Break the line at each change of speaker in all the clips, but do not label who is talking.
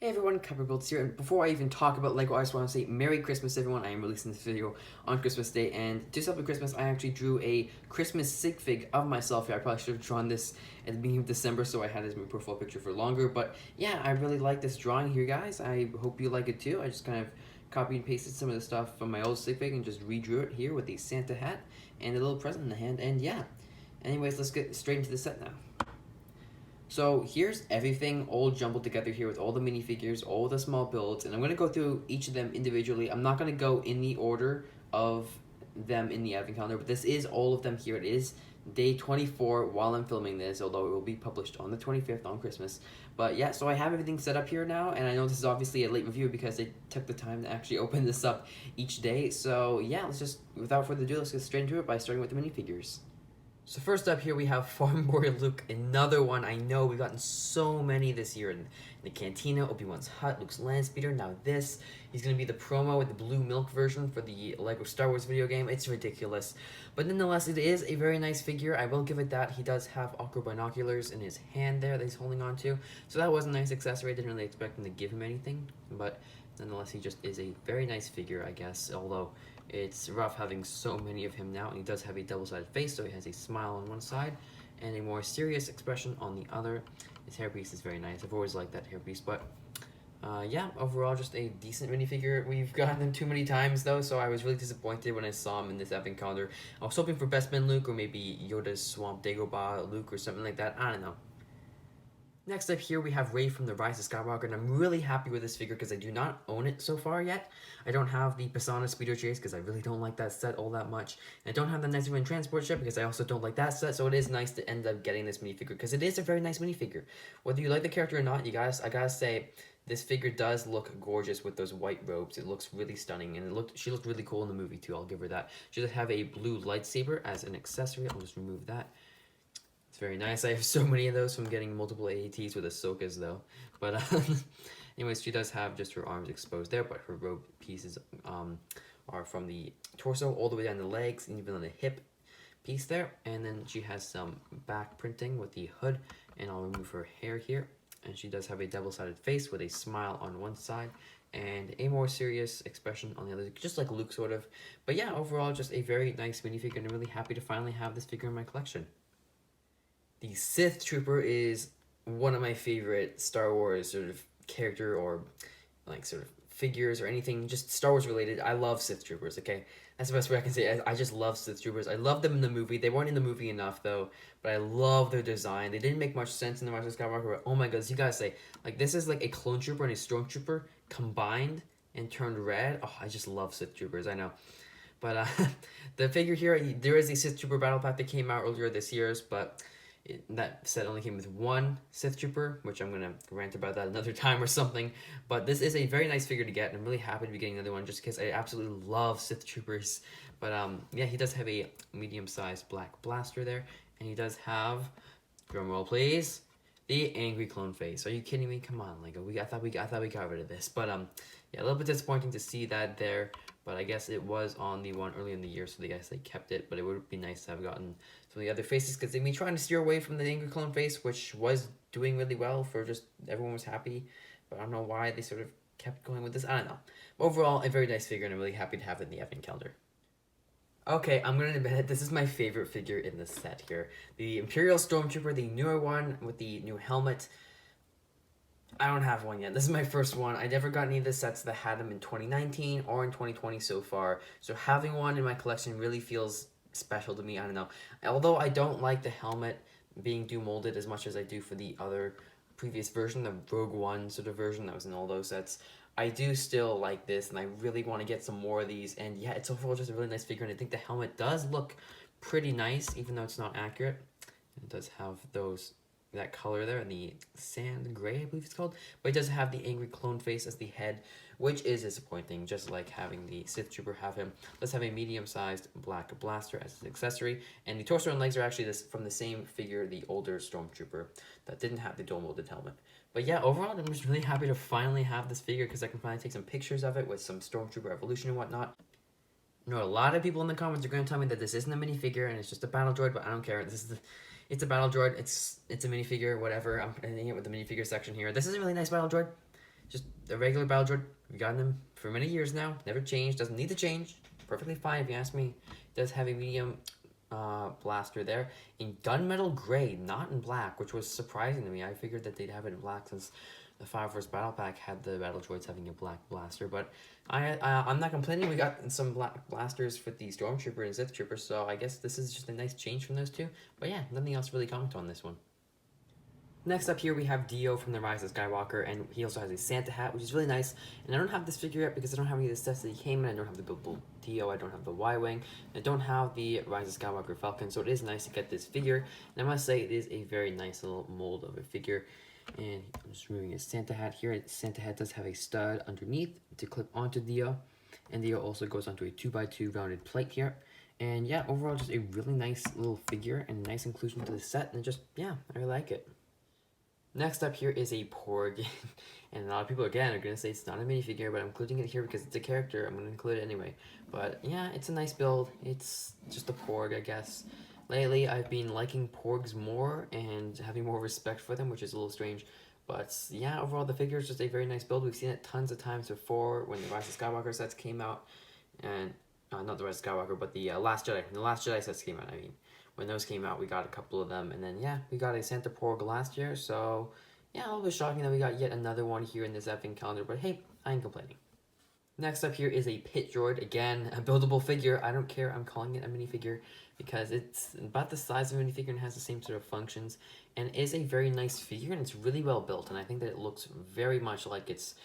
Hey everyone, Builds here, and before I even talk about LEGO, I just want to say Merry Christmas everyone. I am releasing this video on Christmas Day, and to celebrate Christmas, I actually drew a Christmas sig fig of myself here. I probably should have drawn this at the beginning of December, so I had it as my profile picture for longer, but yeah, I really like this drawing here, guys. I hope you like it too. I just kind of copied and pasted some of the stuff from my old sig fig and just redrew it here with the Santa hat and a little present in the hand, and yeah. Anyways, let's get straight into the set now. So here's everything all jumbled together here with all the minifigures, all the small builds, and I'm going to go through each of them individually. I'm not going to go in the order of them in the advent calendar, but this is all of them here. It is day 24 while I'm filming this, although it will be published on the 25th on Christmas. But yeah, so I have everything set up here now, and I know this is obviously a late review because I took the time to actually open this up each day. So yeah, let's just, without further ado, let's get straight into it by starting with the minifigures. So first up here we have Farm Boy Luke, another one. I know we've gotten so many this year in the Cantina, Obi-Wan's hut, Luke's Landspeeder, now this. He's going to be the promo with the blue milk version for the LEGO Star Wars video game. It's ridiculous. But nonetheless, it is a very nice figure. I will give it that. He does have awkward binoculars in his hand there that he's holding on to. So that was a nice accessory. I didn't really expect him to give him anything. But nonetheless, he just is a very nice figure, I guess. Although it's rough having so many of him now, and he does have a double-sided face, so he has a smile on one side and a more serious expression on the other. His hairpiece is very nice. I've always liked that hairpiece, but yeah, overall just a decent minifigure. We've gotten him too many times though, so I was really disappointed when I saw him in this advent calendar. I was hoping for Best Man Luke, or maybe Yoda's Swamp Dagobah Luke or something like that. I don't know. Next up here we have Rey from the Rise of Skywalker, and I'm really happy with this figure because I do not own it so far yet. I don't have the Pisana Speeder Chase because I really don't like that set all that much. And I don't have the Nice Wind Transport Ship because I also don't like that set, so it is nice to end up getting this minifigure because it is a very nice minifigure. Whether you like the character or not, I gotta say, this figure does look gorgeous with those white robes. It looks really stunning, and she looked really cool in the movie too, I'll give her that. She does have a blue lightsaber as an accessory. I'll just remove that. Very nice. I have so many of those from getting multiple AATs with Ahsoka's though. But anyways, she does have just her arms exposed there, but her robe pieces are from the torso all the way down the legs and even on the hip piece there. And then she has some back printing with the hood, and I'll remove her hair here. And she does have a double-sided face with a smile on one side and a more serious expression on the other, just like Luke sort of. But yeah, overall just a very nice minifigure, and I'm really happy to finally have this figure in my collection. The Sith Trooper is one of my favorite Star Wars sort of character or like sort of figures or anything just Star Wars related. I love Sith Troopers, okay? That's the best way I can say it. I just love Sith Troopers. I love them in the movie. They weren't in the movie enough though, but I love their design. They didn't make much sense in the Rise of Skywalker, but oh my goodness, you gotta say, like this is like a clone trooper and a stormtrooper combined and turned red. Oh, I just love Sith Troopers, I know. But the figure here, there is a Sith Trooper battle pack that came out earlier this year, but that set only came with one Sith Trooper, which I'm going to rant about that another time or something. But this is a very nice figure to get, and I'm really happy to be getting another one just because I absolutely love Sith Troopers. But yeah, he does have a medium-sized black blaster there, and he does have, drumroll please, the angry clone face. Are you kidding me? Come on, Lego. I thought we got rid of this. But yeah, a little bit disappointing to see that there. But I guess it was on the one early in the year, so they kept it. But it would be nice to have gotten some of the other faces, because they've been trying to steer away from the angry clone face, which was doing really well for just everyone was happy. But I don't know why they sort of kept going with this. I don't know. But overall, a very nice figure, and I'm really happy to have it in the advent calendar. Okay, I'm going to admit this is my favorite figure in this set here. The Imperial Stormtrooper, the newer one with the new helmet. I don't have one yet. This is my first one. I never got any of the sets that had them in 2019 or in 2020 so far. So having one in my collection really feels special to me. I don't know. Although I don't like the helmet being demolded as much as I do for the other previous version, the Rogue One sort of version that was in all those sets, I do still like this, and I really want to get some more of these. And yeah, it's overall just a really nice figure, and I think the helmet does look pretty nice, even though it's not accurate. It does have that color there, and the sand gray, I believe it's called, but it does have the angry clone face as the head, which is disappointing, just like having the Sith Trooper have him. Let's have a medium-sized black blaster as an accessory, and the torso and legs are actually from the same figure, the older Stormtrooper, that didn't have the dual-molded helmet. But yeah, overall, I'm just really happy to finally have this figure, because I can finally take some pictures of it with some Stormtrooper evolution and whatnot. I know a lot of people in the comments are going to tell me that this isn't a minifigure, and it's just a battle droid, but I don't care. It's a battle droid. It's a minifigure, whatever. I'm ending it with the minifigure section here. This is a really nice battle droid. just a regular battle droid. We've gotten them for many years now. Never changed. Doesn't need to change. Perfectly fine if you ask me. It does have a medium blaster there in gunmetal gray, not in black, which was surprising to me. I figured that they'd have it in black since the 5 Battle Pack had the battle droids having a black blaster. But I'm not complaining. We got some black blasters for the Stormtrooper and Sith Trooper, so I guess this is just a nice change from those two. But yeah, nothing else really comment on this one. Next up here we have Dio from the Rise of Skywalker, and he also has a Santa hat, which is really nice. And I don't have this figure yet because I don't have any of the sets that he came in. I don't have the buildable Dio, I don't have the Y-Wing, I don't have the Rise of Skywalker Falcon, so it is nice to get this figure. And I must say it is a very nice little mold of a figure. And I'm just removing his Santa hat here. His Santa hat does have a stud underneath to clip onto Dio. And Dio also goes onto a 2x2 rounded plate here. And yeah, overall just a really nice little figure and a nice inclusion to the set. And just, yeah, I really like it. Next up here is a Porg, and a lot of people again are going to say it's not a minifigure, but I'm including it here because it's a character. I'm going to include it anyway. But yeah, it's a nice build. It's just a Porg, I guess. Lately, I've been liking Porgs more and having more respect for them, which is a little strange. But yeah, overall the figure is just a very nice build. We've seen it tons of times before when the Rise of Skywalker sets came out. And, not the Rise of Skywalker, but the Last Jedi. The Last Jedi sets came out, I mean. When those came out, we got a couple of them, and then yeah, we got a Santa Porg last year, so yeah, a little bit shocking that we got yet another one here in this effing calendar, but hey, I ain't complaining. Next up here is a Pit Droid, again, a buildable figure. I don't care, I'm calling it a minifigure because it's about the size of a minifigure and has the same sort of functions, and is a very nice figure, and it's really well built, and I think that it looks very much like its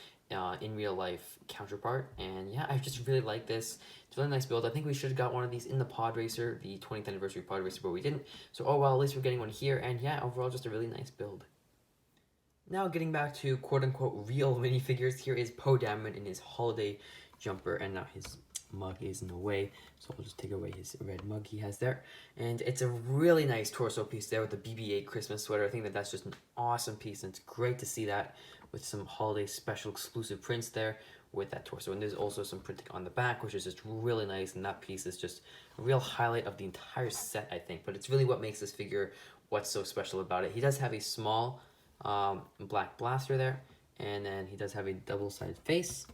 in real life counterpart. And yeah, I just really like this. It's a really nice build. I think we should have got one of these in the Pod Racer, the 20th anniversary Pod Racer, but we didn't. So oh well, at least we're getting one here. And yeah, overall just a really nice build. Now getting back to quote-unquote real minifigures, here is Poe Dameron in his holiday jumper, and now his mug is in the way, so I'll just take away his red mug he has there. And it's a really nice torso piece there with the BB-8 Christmas sweater. I think that that's just an awesome piece, and it's great to see that with some holiday special exclusive prints there with that torso. And there's also some printing on the back, which is just really nice, and that piece is just a real highlight of the entire set, I think. But it's really what makes this figure what's so special about it. He does have a small black blaster there, and then he does have a double-sided face.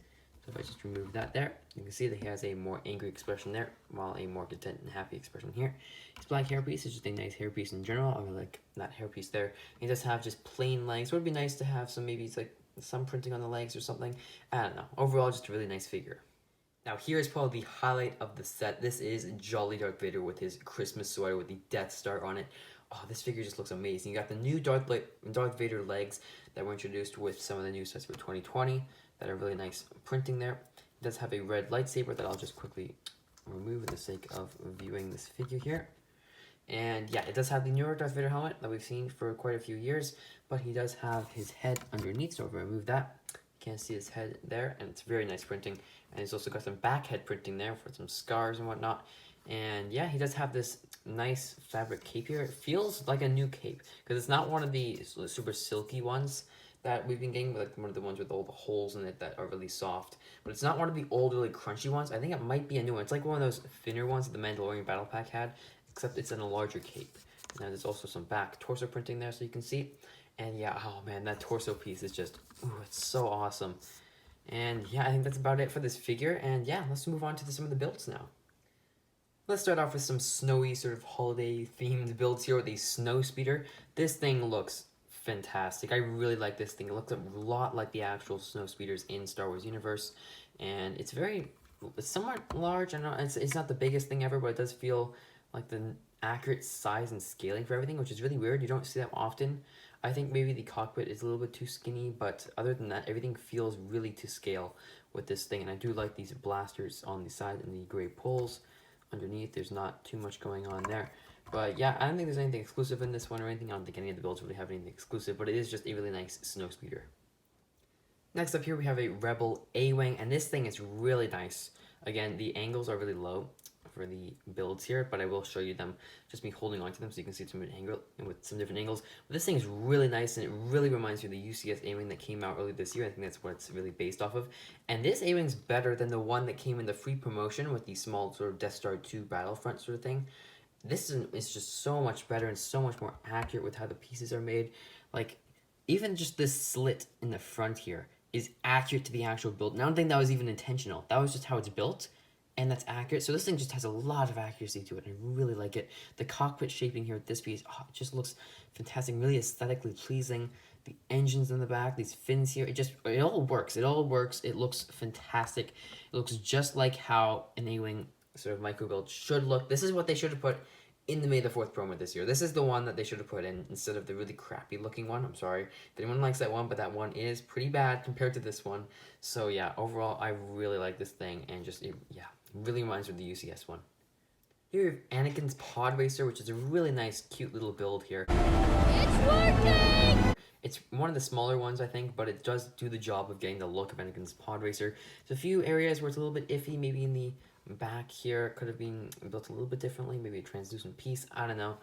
So if I just remove that there, you can see that he has a more angry expression there, while a more content and happy expression here. His black hairpiece is just a nice hairpiece in general. I really like that hairpiece there. He does have just plain legs. It would be nice to have some, maybe it's like some printing on the legs or something. I don't know. Overall, just a really nice figure. Now here is probably the highlight of the set. This is Jolly Darth Vader with his Christmas sweater with the Death Star on it. Oh, this figure just looks amazing. You got the new Darth Vader legs that were introduced with some of the new sets for 2020 that are really nice printing there. It does have a red lightsaber that I'll just quickly remove for the sake of viewing this figure here. And yeah, it does have the newer Darth Vader helmet that we've seen for quite a few years, but he does have his head underneath, so if I remove that, you can't see his head there, and it's very nice printing. And he's also got some back head printing there for some scars and whatnot. And yeah, he does have this nice fabric cape here. It feels like a new cape, because it's not one of the super silky ones that we've been getting, like one of the ones with all the holes in it that are really soft. But it's not one of the old, really crunchy ones. I think it might be a new one. It's like one of those thinner ones that the Mandalorian Battle Pack had, except it's in a larger cape. And there's also some back torso printing there so you can see. And yeah, oh man, that torso piece is just, ooh, it's so awesome. And yeah, I think that's about it for this figure. And yeah, let's move on to some of the builds now. Let's start off with some snowy sort of holiday themed builds here with a snow speeder. This thing looks fantastic. I really like this thing. It looks a lot like the actual snow speeders in Star Wars universe, and it's somewhat large. I know it's not the biggest thing ever, but it does feel like the accurate size and scaling for everything, which is really weird. You don't see that often. I think maybe the cockpit is a little bit too skinny, but other than that, everything feels really to scale with this thing. And I do like these blasters on the side and the gray poles underneath. There's not too much going on there. But yeah, I don't think there's anything exclusive in this one or anything. I don't think any of the builds really have anything exclusive, but it is just a really nice snow speeder. Next up here we have a Rebel Awing, and this thing is really nice. Again, the angles are really low for the builds here, but I will show you them, just me holding on to them so you can see some angle with some different angles. But this thing is really nice, and it really reminds me of the UCS Awing that came out earlier this year. I think that's what it's really based off of. And this Awing's better than the one that came in the free promotion with the small sort of Death Star 2 Battlefront sort of thing. This is just so much better and so much more accurate with how the pieces are made. Like, even just this slit in the front here is accurate to the actual build. And I don't think that was even intentional. That was just how it's built, and that's accurate. So this thing just has a lot of accuracy to it. I really like it. The cockpit shaping here with this piece, oh, it just looks fantastic, really aesthetically pleasing. The engines in the back, these fins here, it all works. It all works. It looks fantastic. It looks just like how an A-Wing sort of micro build should look. This is what they should have put in the May the 4th promo this year. This is the one that they should have put in instead of the really crappy looking one. I'm sorry if anyone likes that one, but that one is pretty bad compared to this one. So yeah, overall, I really like this thing, and just, it really reminds me of the UCS one. Here we have Anakins Pod Racer, which is a really nice, cute little build here.
It's working!
It's one of the smaller ones, I think, but it does do the job of getting the look of Anakins Pod Racer. There's a few areas where it's a little bit iffy, maybe in the back here. It could have been built a little bit differently, maybe a translucent piece, I don't know.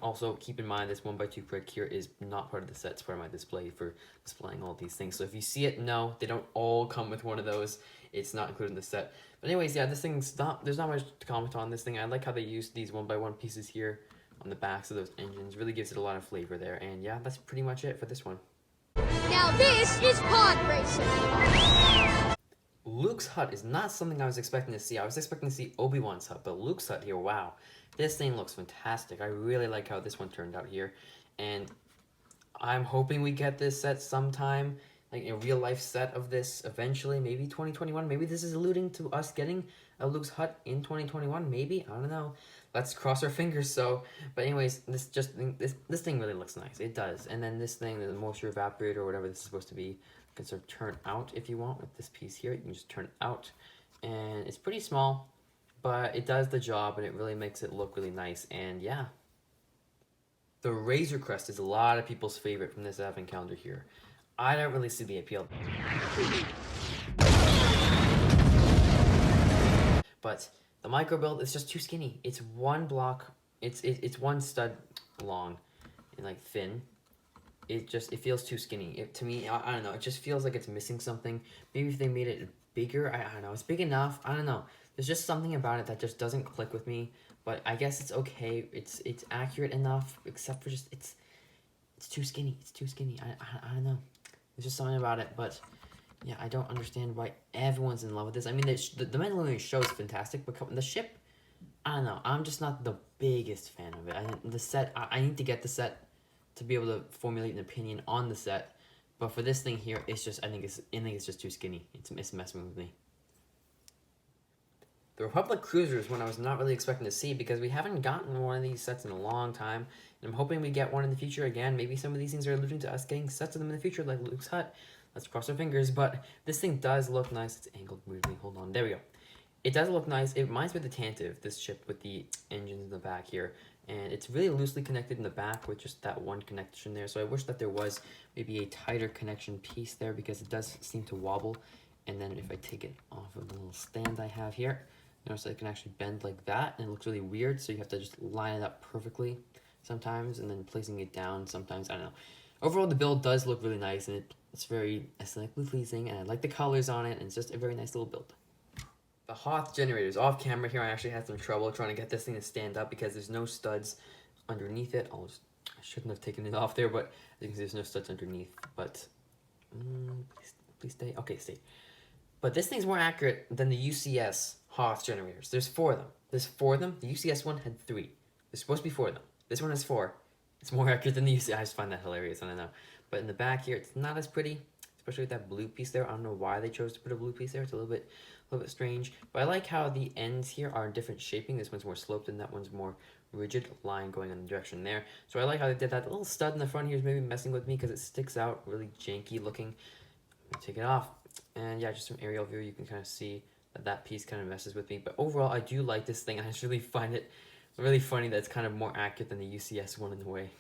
Also, keep in mind this 1x2 prick here is not part of the set, it's part of my display for displaying all these things. So if you see it, no, they don't all come with one of those. It's not included in the set. But anyways, yeah, this thing's not, there's not much to comment on this thing. I like how they use these 1x1 pieces here on the backs of those engines. Really gives it a lot of flavor there. And yeah, that's pretty much it for this one.
Now this is Pod Racer.
Luke's hut is not something I was expecting to see. I was expecting to see Obi-Wan's hut, but Luke's hut here, wow. This thing looks fantastic. I really like how this one turned out here. And I'm hoping we get this set sometime, like a real life set of this eventually, maybe 2021. Maybe this is alluding to us getting a Luke's hut in 2021, maybe, I don't know. Let's cross our fingers. So, but anyways, this thing really looks nice. It does. And then this thing, the moisture evaporator or whatever this is supposed to be, you can sort of turn out if you want with this piece here. You can just turn it out, and it's pretty small, but it does the job, and it really makes it look really nice. And yeah, the Razor Crest is a lot of people's favorite from this advent calendar here. I don't really see the appeal, but the micro build is just too skinny. It's one block, it's one stud long and like thin. It feels too skinny. To me, I don't know, it just feels like it's missing something. Maybe if they made it bigger, I don't know, it's big enough, I don't know. There's just something about it that just doesn't click with me, but I guess it's okay. It's accurate enough, except for just, it's too skinny. It's too skinny. I don't know. There's just something about it, but yeah, I don't understand why everyone's in love with this. I mean, the Mandalorian show is fantastic, but the ship, I don't know. I'm just not the biggest fan of it. The set, I need to get the set to be able to formulate an opinion on the set. But for this thing here, it's just, I think it's just too skinny. It's messing with me. The Republic Cruiser is one I was not really expecting to see because we haven't gotten one of these sets in a long time. And I'm hoping we get one in the future again. Maybe some of these things are alluding to us getting sets of them in the future, like Luke's hut. Let's cross our fingers. But this thing does look nice. It's angled weirdly. Hold on. There we go. It does look nice. It reminds me of the Tantive, this ship with the engines in the back here. And it's really loosely connected in the back with just that one connection there. So I wish that there was maybe a tighter connection piece there because it does seem to wobble. And then if I take it off of the little stand I have here, notice I can actually bend like that, and it looks really weird, so you have to just line it up perfectly sometimes, and then placing it down sometimes, I don't know. Overall, the build does look really nice, and it's very aesthetically pleasing, and I like the colors on it, and it's just a very nice little build. The Hoth Generators. Off camera here, I actually had some trouble trying to get this thing to stand up because there's no studs underneath it. I shouldn't have taken it off there, but I think there's no studs underneath, but please stay. Okay, stay. But this thing's more accurate than the UCS Hoth Generators. There's 4 of them. There's 4 of them. The UCS one had 3. There's supposed to be 4 of them. This one has 4. It's more accurate than the UCS. I just find that hilarious. I don't know. But in the back here, it's not as pretty, especially with that blue piece there. I don't know why they chose to put a blue piece there. It's a little bit strange. But I like how the ends here are different shaping. This one's more sloped and that one's more rigid line going in the direction there. So I like how they did that. The little stud in the front here is maybe messing with me because it sticks out, really janky looking. Let me take it off. And yeah, just from aerial view, you can kind of see that piece kind of messes with me. But overall, I do like this thing. I just really find it really funny that it's kind of more accurate than the UCS one in a way.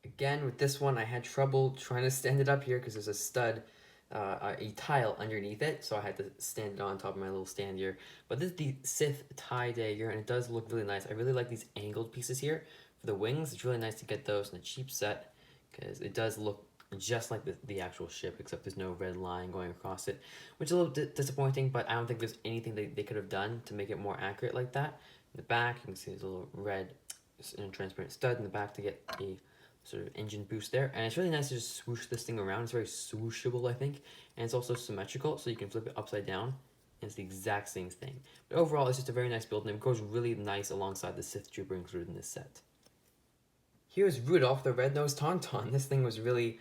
Again, with this one, I had trouble trying to stand it up here because there's a stud, a tile underneath it. So I had to stand it on top of my little stand here. But this is the Sith Tie here, and it does look really nice. I really like these angled pieces here for the wings. It's really nice to get those in a cheap set because it does look just like the actual ship, except there's no red line going across it, which is a little disappointing, but I don't think there's anything they could have done to make it more accurate like that. In the back, you can see there's a little red and transparent stud in the back to get a sort of engine boost there, and it's really nice to just swoosh this thing around. It's very swooshable, I think, and it's also symmetrical, so you can flip it upside down, and it's the exact same thing. But overall, it's just a very nice build, and it goes really nice alongside the Sith Trooper included in this set. Here's Rudolph, the red-nosed Tauntaun. This thing was really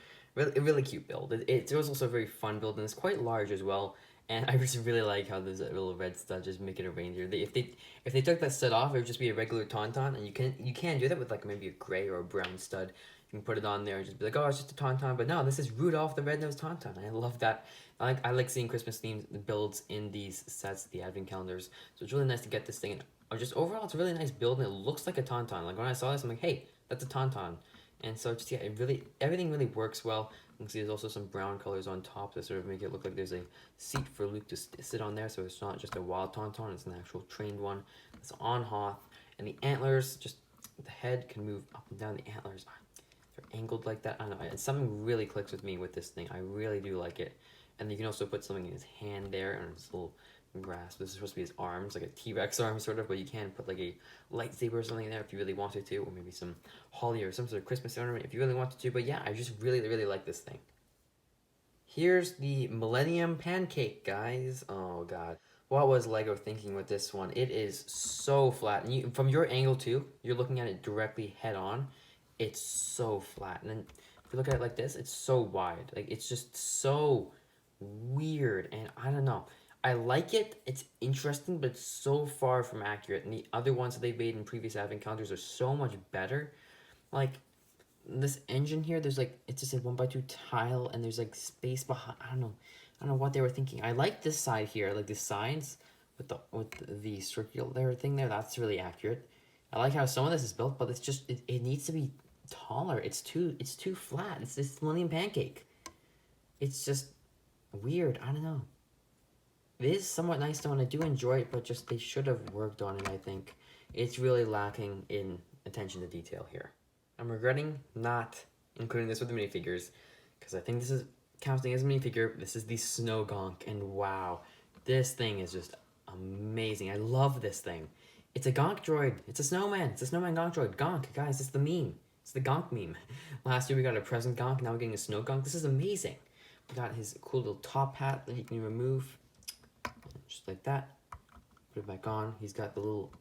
cute build. It was also a very fun build, and it's quite large as well. And I just really like how there's a little red stud just make it a reindeer. If they took that stud off, it would just be a regular Tauntaun, and you can do that with like maybe a gray or a brown stud. You can put it on there and just be like, oh, it's just a Tauntaun. But no, this is Rudolph the Red-Nosed Tauntaun. I love that. I like seeing Christmas themed builds in these sets, the advent calendars. So it's really nice to get this thing. And just overall, it's a really nice build, and it looks like a Tauntaun. Like when I saw this, I'm like, hey, that's a Tauntaun. And so just yeah, everything really works well. You can see there's also some brown colors on top that sort of make it look like there's a seat for Luke to sit on there, so it's not just a wild Tauntaun, it's an actual trained one. It's on Hoth, and the antlers, just the head can move up and down. The antlers they're angled like that. I don't know, something really clicks with me with this thing. I really do like it. And you can also put something in his hand there, and his little grasp. This is supposed to be his arms, like a T-Rex arm sort of, but you can put like a lightsaber or something in there if you really wanted to, or maybe some holly or some sort of Christmas ornament if you really wanted to. But yeah, I just really like this thing. Here's the Millennium Pancake, guys. Oh god, what was Lego thinking with this one? It is so flat, and from your angle too, you're looking at it directly head on. It's so flat, and then if you look at it like this, it's so wide. Like it's just so weird, and I don't know. I like it, it's interesting, but it's so far from accurate, and the other ones that they've made in previous advent calendars are so much better. Like, this engine here, there's like, it's just a 1x2 tile, and there's like space behind, I don't know what they were thinking. I like this side here, like the sides, with the circular thing there, that's really accurate. I like how some of this is built, but it's just, it needs to be taller. It's too flat. It's this Millennium Pancake. It's just weird, I don't know. It is somewhat nice though, and I do enjoy it, but just they should have worked on it, I think. It's really lacking in attention to detail here. I'm regretting not including this with the minifigures, because I think this is counting as a minifigure. This is the Snow Gonk, and wow, this thing is just amazing. I love this thing. It's a Gonk droid. It's a snowman. It's a snowman Gonk droid. Gonk, guys, it's the meme. It's the Gonk meme. Last year we got a present Gonk, now we're getting a Snow Gonk. This is amazing. We got his cool little top hat that he can remove. Just like that. Put it back on. He's got the little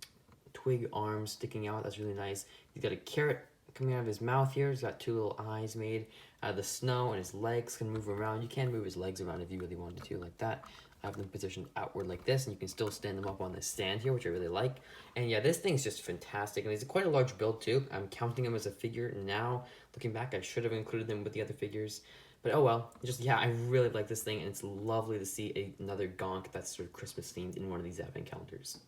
twig arms sticking out. That's really nice. He's got a carrot coming out of his mouth here. He's got two little eyes made out of the snow, and his legs can move around. You can move his legs around if you really wanted to, like that. I have them positioned outward like this, and you can still stand them up on this stand here, which I really like. And yeah, this thing's just fantastic, and it's quite a large build too. I'm counting him as a figure now. Looking back, I should have included them with the other figures. But oh well, just yeah, I really like this thing, and it's lovely to see another Gonk that's sort of Christmas themed in one of these advent calendars.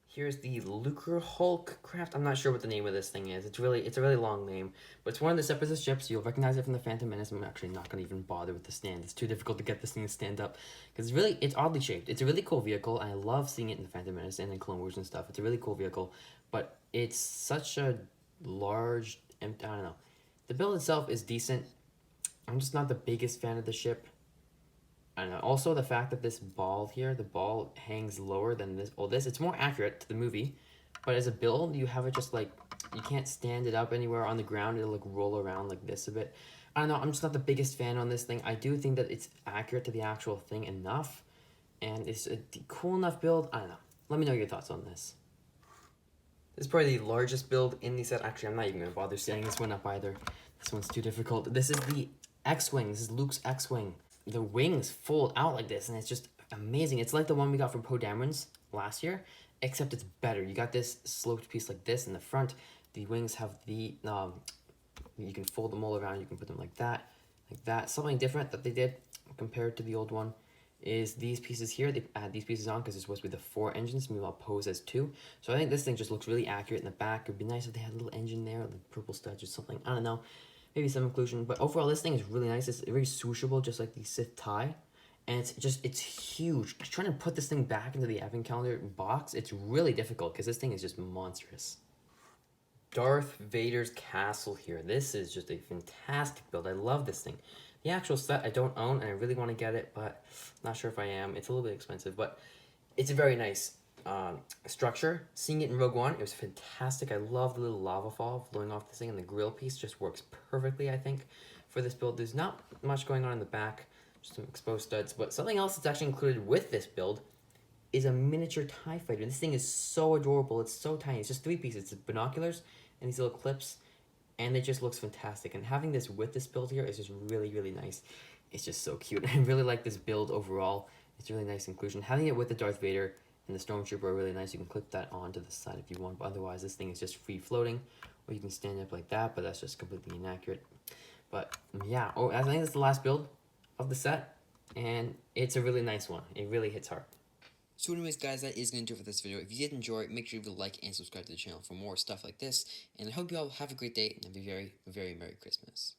Here's the LUCRA Hulkcraft. I'm not sure what the name of this thing is. It's a really long name, but it's one of the separatist ships. You'll recognize it from the Phantom Menace. I'm actually not going to even bother with the stand. It's too difficult to get this thing to stand up because it's oddly shaped. It's a really cool vehicle, and I love seeing it in the Phantom Menace and in Clone Wars and stuff. It's a really cool vehicle, but it's such a large, I don't know. The build itself is decent. I'm just not the biggest fan of the ship. I don't know. Also, the fact that this ball here, the ball hangs lower than this. Well, it's more accurate to the movie, but as a build, you have it just like, you can't stand it up anywhere on the ground. It'll like roll around like this a bit. I don't know. I'm just not the biggest fan on this thing. I do think that it's accurate to the actual thing enough, and it's a cool enough build. I don't know. Let me know your thoughts on this. This is probably the largest build in the set. Actually, I'm not even going to bother setting this one up either. This one's too difficult. This is the X-Wing. This is Luke's X-Wing. The wings fold out like this, and it's just amazing. It's like the one we got from Poe Dameron's last year, except it's better. You got this sloped piece like this in the front. The wings have the, you can fold them all around. You can put them like that. Something different that they did compared to the old one is these pieces here. They add these pieces on because it's supposed to be the 4 engines. Meanwhile, Poe's has 2. So I think this thing just looks really accurate in the back. It would be nice if they had a little engine there, like purple studs or something. I don't know. Maybe some inclusion, but overall this thing is really nice. It's very swooshable, just like the Sith Tie, and it's huge. Trying to put this thing back into the advent calendar box, it's really difficult because this thing is just monstrous. Darth Vader's castle here. This is just a fantastic build. I love this thing. The actual set I don't own, and I really want to get it, but not sure if I am. It's a little bit expensive, but it's very nice. structure. Seeing it in Rogue One, it was fantastic. I love the little lava fall flowing off this thing, and the grill piece just works perfectly, I think, for this build. There's not much going on in the back, just some exposed studs, but something else that's actually included with this build is a miniature TIE fighter. This thing is so adorable. It's so tiny. It's just 3 pieces. It's binoculars and these little clips, and it just looks fantastic. And having this with this build here is just really, really nice. It's just so cute. I really like this build overall. It's a really nice inclusion. Having it with the Darth Vader and the Stormtrooper are really nice. You can clip that onto the side if you want, but otherwise this thing is just free floating, or you can stand up like that, but that's just completely inaccurate. But yeah, I think that's the last build of the set, and it's a really nice one. It really hits hard. So anyways, guys, that is going to do it for this video. If you did enjoy it, make sure you like and subscribe to the channel for more stuff like this, and I hope you all have a great day and have a very, very Merry Christmas.